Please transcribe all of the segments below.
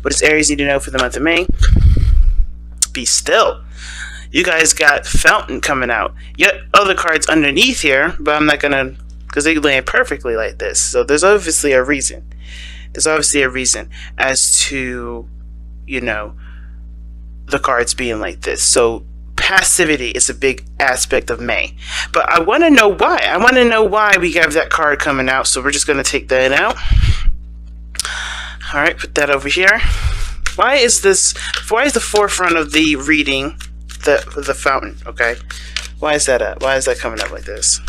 What does Aries need to know for the month of May? Be still. You guys got Fountain coming out. Yet other cards underneath here, but I'm not gonna, because they land perfectly like this. So there's obviously a reason. There's obviously a reason as to, you know, the cards being like this. So passivity is a big aspect of May. But I want to know why. I want to know why we have that card coming out. So we're just going to take that out. All right, put that over here. Why is the forefront of the reading the Fountain? Okay, why is that up? Why is that coming up like this?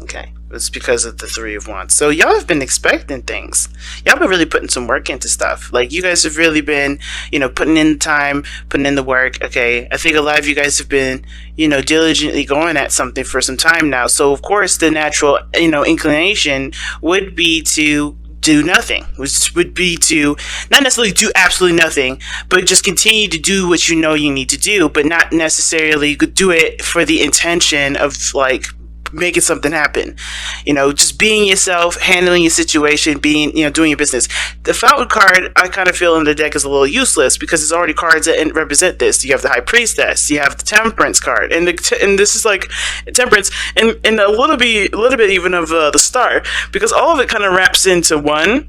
Okay, it's because of the Three of Wands. So y'all have been expecting things. Y'all been really putting some work into stuff. Like, you guys have really been, you know, putting in the time, putting in the work. Okay, I think a lot of you guys have been, you know, diligently going at something for some time now. So of course the natural, you know, inclination would be to do nothing, which would be to not necessarily do absolutely nothing, but just continue to do what you know you need to do, but not necessarily do it for the intention of, like, making something happen. You know, just being yourself, handling your situation, being, you know, doing your business. The Fountain card, I kind of feel in the deck is a little useless because there's already cards that represent this. You have the High Priestess, you have the Temperance card, and this is like Temperance, and a little bit even of the Star, because all of it kind of wraps into one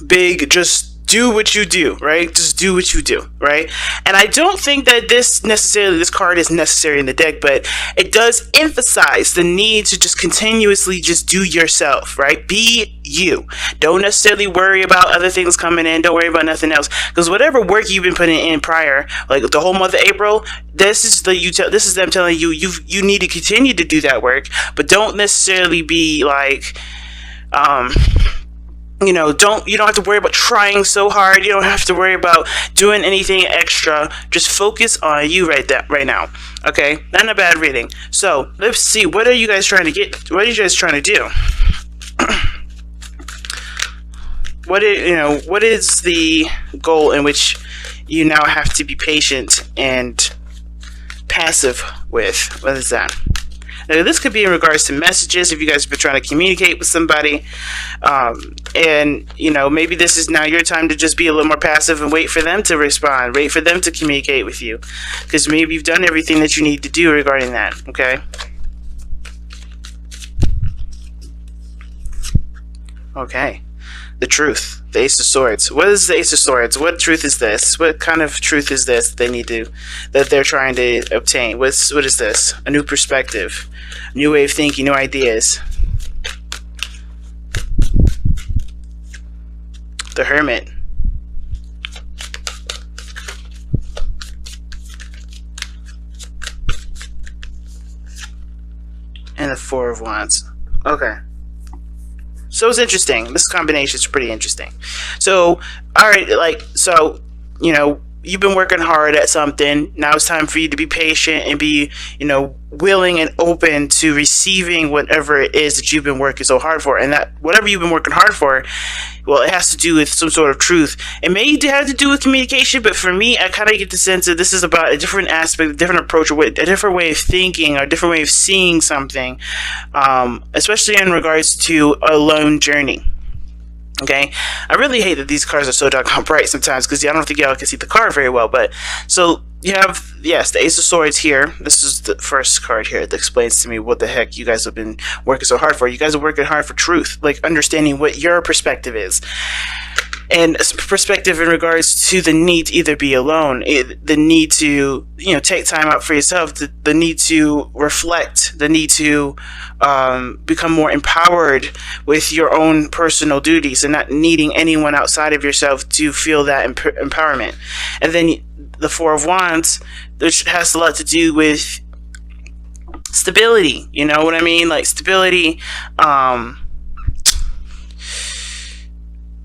big just do what you do, right? Just do what you do, right? And I don't think that this card is necessary in the deck, but it does emphasize the need to just continuously just do yourself, right? Be you. Don't necessarily worry about other things coming in. Don't worry about nothing else, because whatever work you've been putting in prior, like the whole month of April, this is them telling you you need to continue to do that work, but don't necessarily be like you know, you don't have to worry about trying so hard. You don't have to worry about doing anything extra. Just focus on you right now. Okay, not a bad reading. So let's see. What are you guys trying to get? What are you guys trying to do? What is the goal in which you now have to be patient and passive with? What is that? Now, this could be in regards to messages, if you guys have been trying to communicate with somebody, and, you know, maybe this is now your time to just be a little more passive and wait for them to respond, wait for them to communicate with you, because maybe you've done everything that you need to do regarding that, okay? Okay. The Truth, the Ace of Swords. What is the Ace of Swords? What truth is this? What kind of truth is this that they're trying to obtain? What is this? A new perspective, a new way of thinking, new ideas. The Hermit. And the Four of Wands. Okay. So it's interesting. This combination is pretty interesting. So, alright, so, you know, you've been working hard at something. Now it's time for you to be patient and be, you know, willing and open to receiving whatever it is that you've been working so hard for. And that whatever you've been working hard for, well, it has to do with some sort of truth. It may have to do with communication, but for me, I kind of get the sense that this is about a different aspect, a different approach, a different way of thinking, or a different way of seeing something, especially in regards to a lone journey. Okay, I really hate that these cards are so doggone bright sometimes, because I don't think y'all can see the card very well. But so you have, yes, the Ace of Swords here. This is the first card here that explains to me what the heck you guys have been working so hard for. You guys are working hard for truth, like understanding what your perspective is. And perspective in regards to the need to either be alone, the need to, you know, take time out for yourself, the need to reflect, the need to become more empowered with your own personal duties and not needing anyone outside of yourself to feel that empowerment. And then the Four of Wands, which has a lot to do with stability. You know what I mean? Like stability,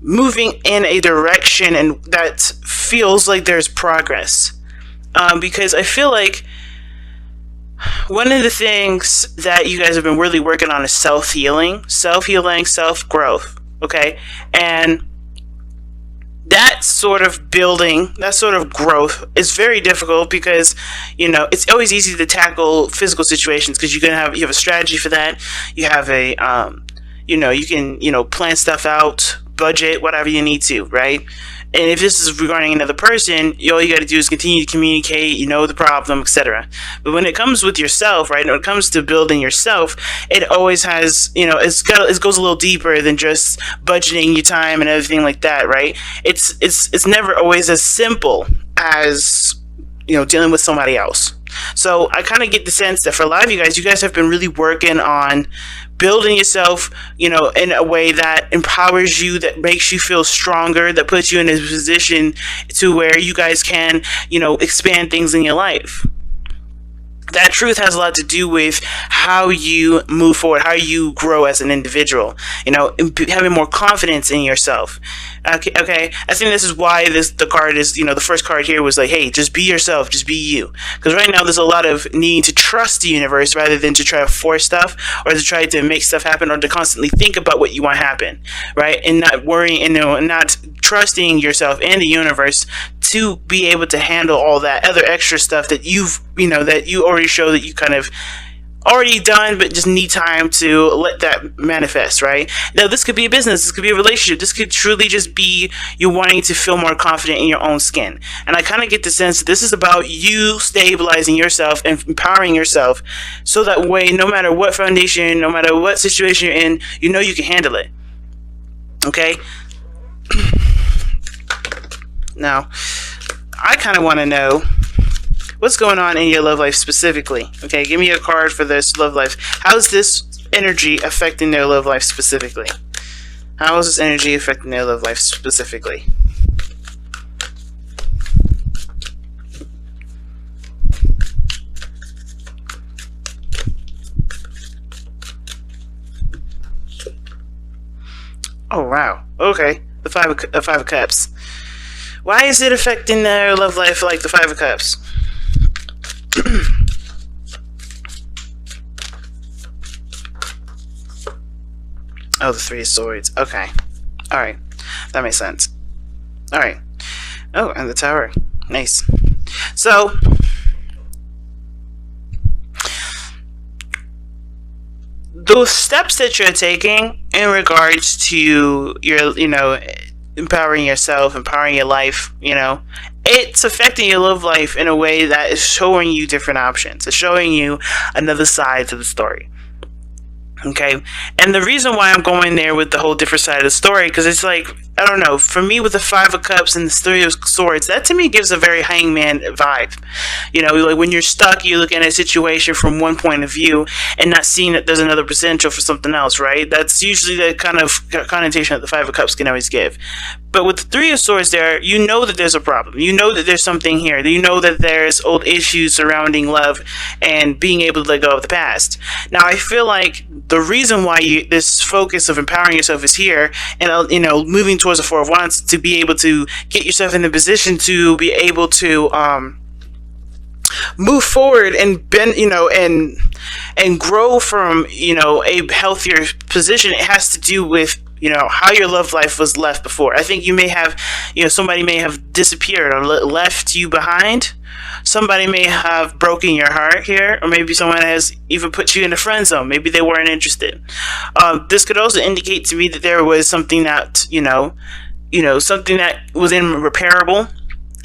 moving in a direction and that feels like there's progress, because I feel like one of the things that you guys have been really working on is self-healing, self-growth, okay? And that sort of building, that sort of growth is very difficult because, you know, it's always easy to tackle physical situations because you have a strategy for that. You have a, you know, you can, you know, plan stuff out. budget, whatever you need to, right? And if this is regarding another person, all you got to do is continue to communicate, the problem, etc. But when it comes with yourself, right, when it comes to building yourself, it always has, it goes a little deeper than just budgeting your time and everything like that, right? It's never always as simple as, dealing with somebody else. So I kind of get the sense that for a lot of you guys have been really working on building yourself, in a way that empowers you, that makes you feel stronger, that puts you in a position to where you guys can, expand things in your life. That truth has a lot to do with how you move forward, how you grow as an individual, having more confidence in yourself. Okay. I think this is why the card is, the first card here was like, hey, just be yourself, just be you. Because right now there's a lot of need to trust the universe rather than to try to force stuff or to try to make stuff happen or to constantly think about what you want to happen, right? And not worrying and not trusting yourself and the universe to be able to handle all that other extra stuff that that you already show that you kind of already done, but just need time to let that manifest, right? Now, this could be a business, this could be a relationship, this could truly just be you wanting to feel more confident in your own skin. And I kind of get the sense that this is about you stabilizing yourself and empowering yourself so that way, no matter what foundation, no matter what situation you're in, you can handle it. Okay? Now, I kind of want to know what's going on in your love life specifically. Okay, give me a card for this love life. How is this energy affecting their love life specifically? How is this energy affecting their love life specifically? Oh, wow. Okay, the Five of Cups. Why is it affecting their love life like the Five of Cups? Oh, the Three of Swords. Okay. Alright. That makes sense. Alright. Oh, and the Tower. Nice. So, those steps that you're taking in regards to your, empowering yourself, empowering your life, it's affecting your love life in a way that is showing you different options. It's showing you another side to the story. Okay, and the reason why I'm going there with the whole different side of the story, because it's like, I don't know, for me with the Five of Cups and the Three of Swords, that to me gives a very hangman vibe. Like when you're stuck, you look at a situation from one point of view and not seeing that there's another potential for something else, right? That's usually the kind of connotation that the Five of Cups can always give. But with the Three of Swords there, you know that there's a problem. You know that there's something here. You know that there's old issues surrounding love and being able to let go of the past. Now, I feel like the reason why this focus of empowering yourself is here and, moving towards the Four of Wands to be able to get yourself in the position to be able to move forward and bend, and grow from, a healthier position. It has to do with how your love life was left before. I think you may have, somebody may have disappeared or left you behind. Somebody may have broken your heart here, or maybe someone has even put you in a friend zone. Maybe they weren't interested. This could also indicate to me that there was something that, something that was irreparable.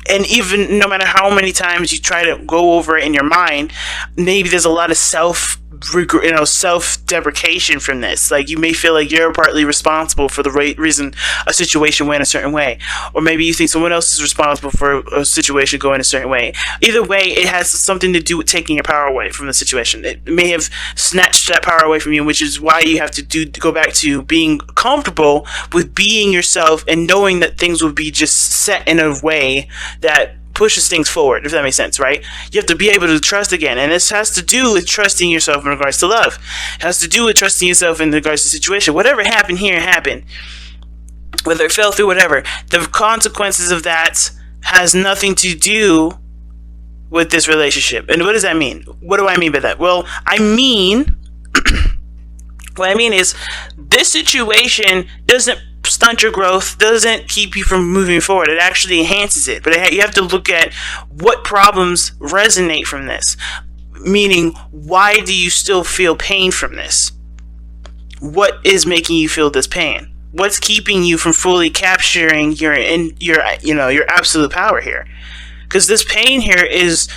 And even no matter how many times you try to go over it in your mind, maybe there's a lot of self-deprecation from this. Like, you may feel like you're partly responsible for the reason a situation went a certain way, or maybe you think someone else is responsible for a situation going a certain way. Either way, it has something to do with taking your power away from the situation. It may have snatched that power away from you, which is why you have to go back to being comfortable with being yourself and knowing that things will be just set in a way that pushes things forward, if that makes sense, right? You have to be able to trust again, and this has to do with trusting yourself in regards to love. It has to do with trusting yourself in regards to the situation. Whatever happened here happened. Whether it fell through, whatever. The consequences of that has nothing to do with this relationship. And what does that mean? What do I mean by that? Well, what I mean is, this situation doesn't stunt your growth, doesn't keep you from moving forward. It actually enhances it. But you have to look at what problems resonate from this. Meaning, why do you still feel pain from this? What is making you feel this pain? what's keeping you from fully capturing your absolute power here? Because this pain here is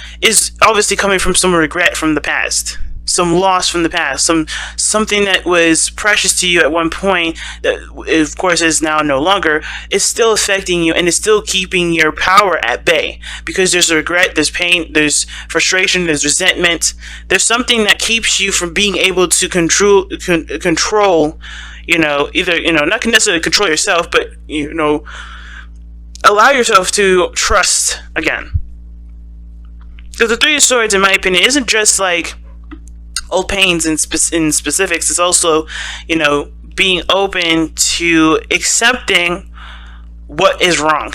obviously coming from some regret from the past, some loss from the past, something that was precious to you at one point that, of course, is now no longer. Is still affecting you and is still keeping your power at bay, because there's regret, there's pain, there's frustration, there's resentment. There's something that keeps you from being able to control. Either not necessarily control yourself, but allow yourself to trust again. So the Three of Swords, in my opinion, isn't just like old pains in specifics. It's also, being open to accepting what is wrong.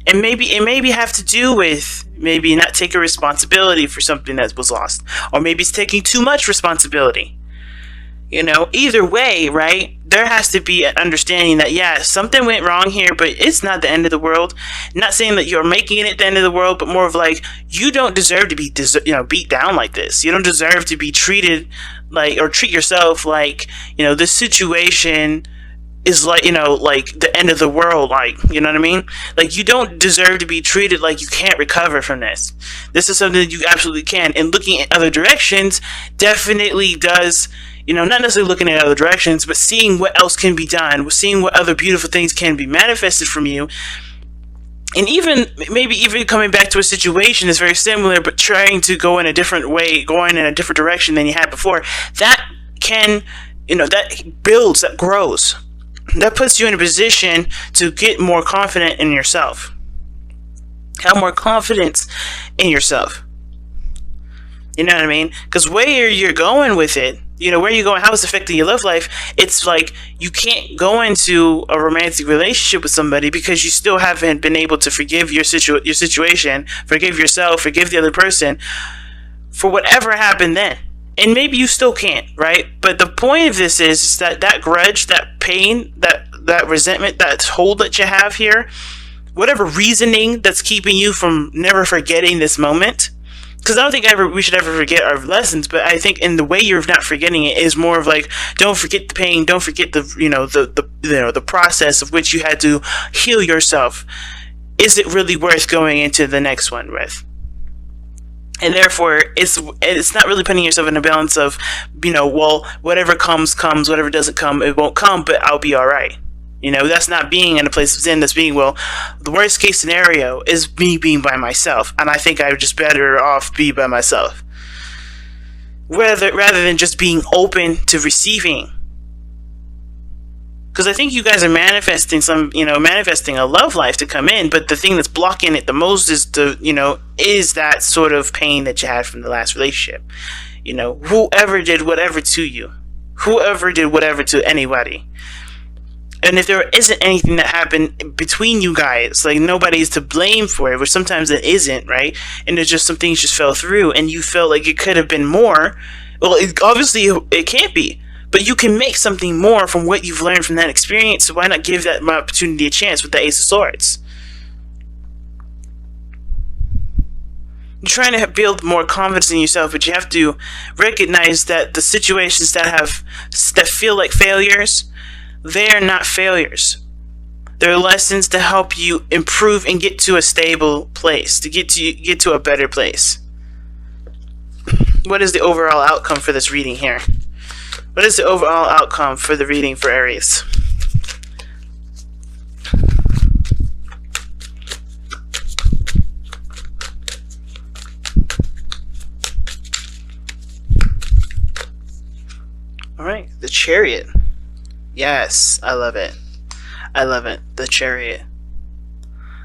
And maybe it have to do with maybe not taking responsibility for something that was lost. Or maybe it's taking too much responsibility. Either way, right? There has to be an understanding that, yeah, something went wrong here, but it's not the end of the world. Not saying that you're making it the end of the world, but more of like, you don't deserve to be, beat down like this. You don't deserve to be treated like, or treat yourself like, this situation is like, like the end of the world, like, you know what I mean? Like, you don't deserve to be treated like you can't recover from this. This is something that you absolutely can. And looking at other directions definitely does, not necessarily looking at other directions, but seeing what else can be done, seeing what other beautiful things can be manifested from you. And maybe even coming back to a situation that's very similar, but trying to go in a different way, going in a different direction than you had before. That can, that builds, that grows. That puts you in a position to get more confident in yourself. Have more confidence in yourself. You know what I mean? Because where you're going with it, where you're going, how it's affecting your love life, it's like you can't go into a romantic relationship with somebody because you still haven't been able to forgive your situation, forgive yourself, forgive the other person for whatever happened then. And maybe you still can't, right? But the point of this is that grudge, that pain, that resentment, that hold that you have here, whatever reasoning that's keeping you from never forgetting this moment. Because I don't think we should ever forget our lessons, but I think in the way you're not forgetting it is more of like, don't forget the pain, don't forget the process of which you had to heal yourself. Is it really worth going into the next one with? And therefore, it's not really putting yourself in a balance of, well, whatever comes, whatever doesn't come, it won't come, but I'll be all right. That's not being in a place of zen. That's being, well, the worst case scenario is me being by myself, and I think I would just better off be by myself. Rather than just being open to receiving. Because I think you guys are manifesting a love life to come in, but the thing that's blocking it the most is is that sort of pain that you had from the last relationship. Whoever did whatever to you, whoever did whatever to anybody. And if there isn't anything that happened between you guys, like nobody's to blame for it, which sometimes it isn't, right? And there's just some things just fell through, and you felt like it could have been more. Well, obviously it can't be, but you can make something more from what you've learned from that experience. So why not give that opportunity a chance with the Ace of Swords? You're trying to build more confidence in yourself, but you have to recognize that the situations that feel like failures, they're not failures. They're lessons to help you improve and get to a stable place, to get to a better place. What is the overall outcome for this reading here? What is the overall outcome for the reading for Aries? All right, the Chariot. Yes, I love it. I love it. The Chariot.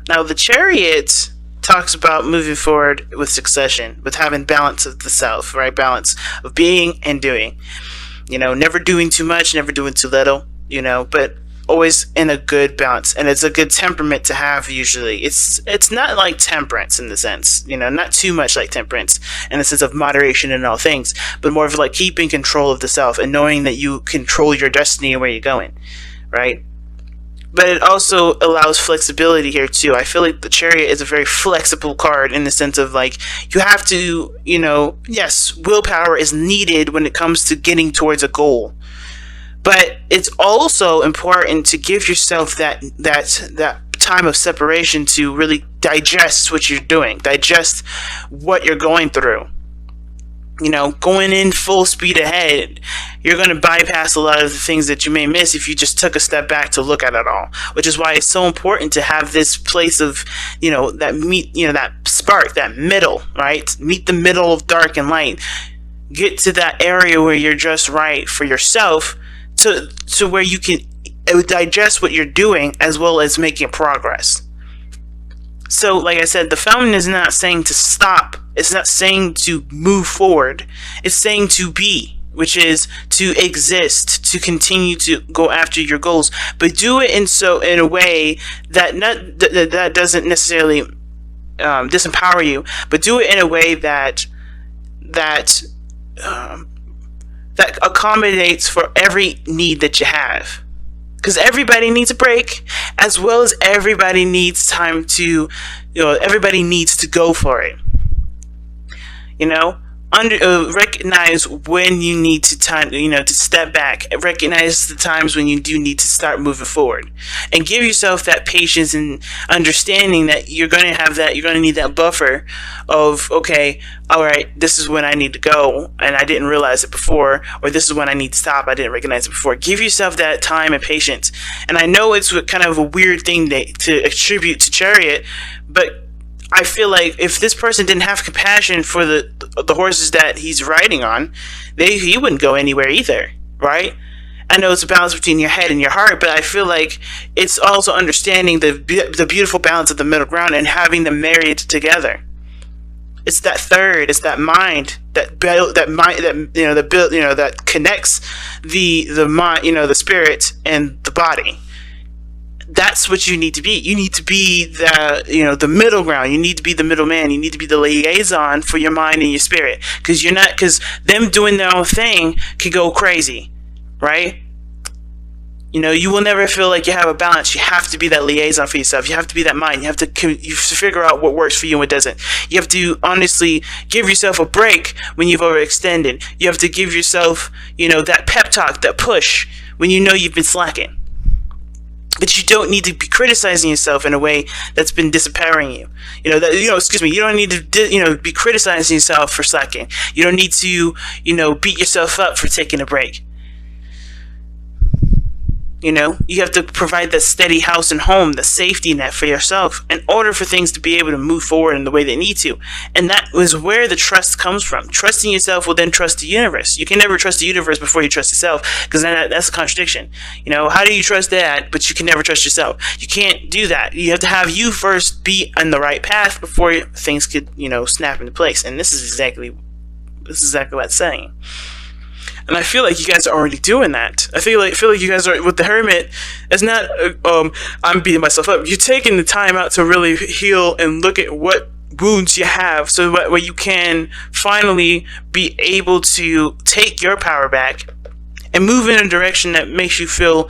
Now, the Chariot talks about moving forward with succession, with having balance of the self, right? Balance of being and doing. Never doing too much, never doing too little, but always in a good balance. And it's a good temperament to have usually. It's not like temperance in the sense, not too much like temperance in the sense of moderation in all things, but more of like keeping control of the self and knowing that you control your destiny and where you're going, right? But it also allows flexibility here too. I feel like the Chariot is a very flexible card in the sense of like, you have to, yes, willpower is needed when it comes to getting towards a goal. But it's also important to give yourself that time of separation to really digest what you're doing, digest what you're going through. Going in full speed ahead, you're going to bypass a lot of the things that you may miss if you just took a step back to look at it all. Which is why it's so important to have this place of, that spark, that middle, right? Meet the middle of dark and light. Get to that area where you're just right for yourself, to where you can digest what you're doing as well as making progress. So, like I said, the fountain is not saying to stop. It's not saying to move forward. It's saying to be, which is to exist, to continue to go after your goals, but do it in a way that doesn't necessarily disempower you, but do it in a way that accommodates for every need that you have. Because everybody needs a break, as well as everybody needs time to, everybody needs to go for it. Recognize when you need to step back. Recognize the times when you do need to start moving forward, and give yourself that patience and understanding that you're going to need that buffer of, okay, all right, this is when I need to go and I didn't realize it before, or this is when I need to stop, I didn't recognize it before. Give yourself that time and patience. And I know it's kind of a weird thing to attribute to Chariot, but I feel like if this person didn't have compassion for the horses that he's riding on, he wouldn't go anywhere either, right? I know it's a balance between your head and your heart, but I feel like it's also understanding the beautiful balance of the middle ground and having them married together. It's that third, it's that mind, that connects the mind, the spirit and the body. That's what you need to be. You need to be the middle ground. You need to be the middleman. You need to be the liaison for your mind and your spirit. Because them doing their own thing can go crazy, right? You will never feel like you have a balance. You have to be that liaison for yourself. You have to be that mind. You have to figure out what works for you and what doesn't. You have to honestly give yourself a break when you've overextended. You have to give yourself, that pep talk, that push when you've been slacking. But you don't need to be criticizing yourself in a way that's been disempowering you. You don't need to, be criticizing yourself for slacking. You don't need to, beat yourself up for taking a break. You have to provide that steady house and home, the safety net for yourself in order for things to be able to move forward in the way they need to. And that is where the trust comes from. Trusting yourself will then trust the universe. You can never trust the universe before you trust yourself, because that's a contradiction. How do you trust that, but you can never trust yourself? You can't do that. You have to have you first be on the right path before things could, snap into place. And this is exactly what it's saying. And I feel like you guys are already doing that. I feel like you guys are with the Hermit. It's not I'm beating myself up. You're taking the time out to really heal and look at what wounds you have, so that way you can finally be able to take your power back and move in a direction that makes you feel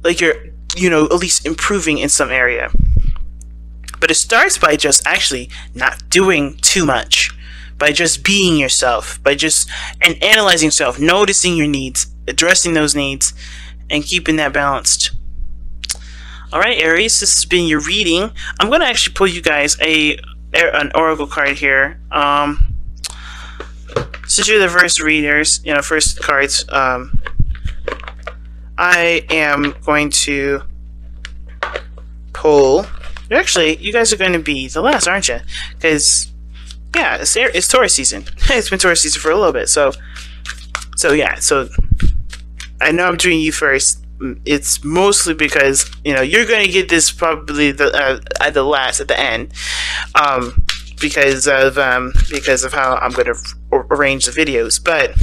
like you're, at least improving in some area. But it starts by just actually not doing too much. By just being yourself, and analyzing yourself, noticing your needs, addressing those needs, and keeping that balanced. Alright, Aries, this has been your reading. I'm going to actually pull you guys an oracle card here. Since you're the first readers, first cards, I am going to pull... Actually, you guys are going to be the last, aren't you? Because... yeah, it's Taurus season. It's been Taurus season for a little bit, so I know I'm doing you first. It's mostly because you're going to get this probably at the end, because of how I'm going to arrange the videos. But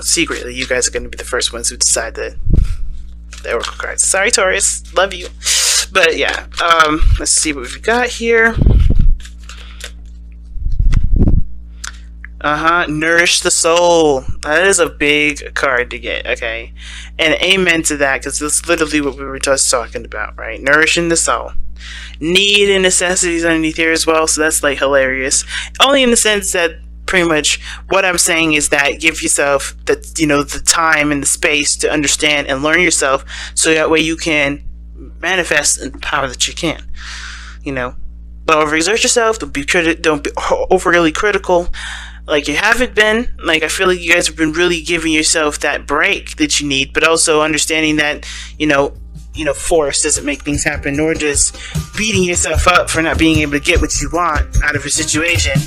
secretly, you guys are going to be the first ones who decide the oracle cards. Sorry, Taurus, love you, but yeah. Let's see what we've got here. Nourish the soul. That is a big card to get, okay? And amen to that, because that's literally what we were just talking about, right? Nourishing the soul. Need and necessities underneath here as well, so that's like hilarious. Only in the sense that pretty much what I'm saying is that give yourself the time and the space to understand and learn yourself, so that way you can manifest in the power that you can. Don't overexert yourself. Don't be overly critical like you haven't been. Like, I feel like you guys have been really giving yourself that break that you need, but also understanding that force doesn't make things happen, nor does beating yourself up for not being able to get what you want out of a situation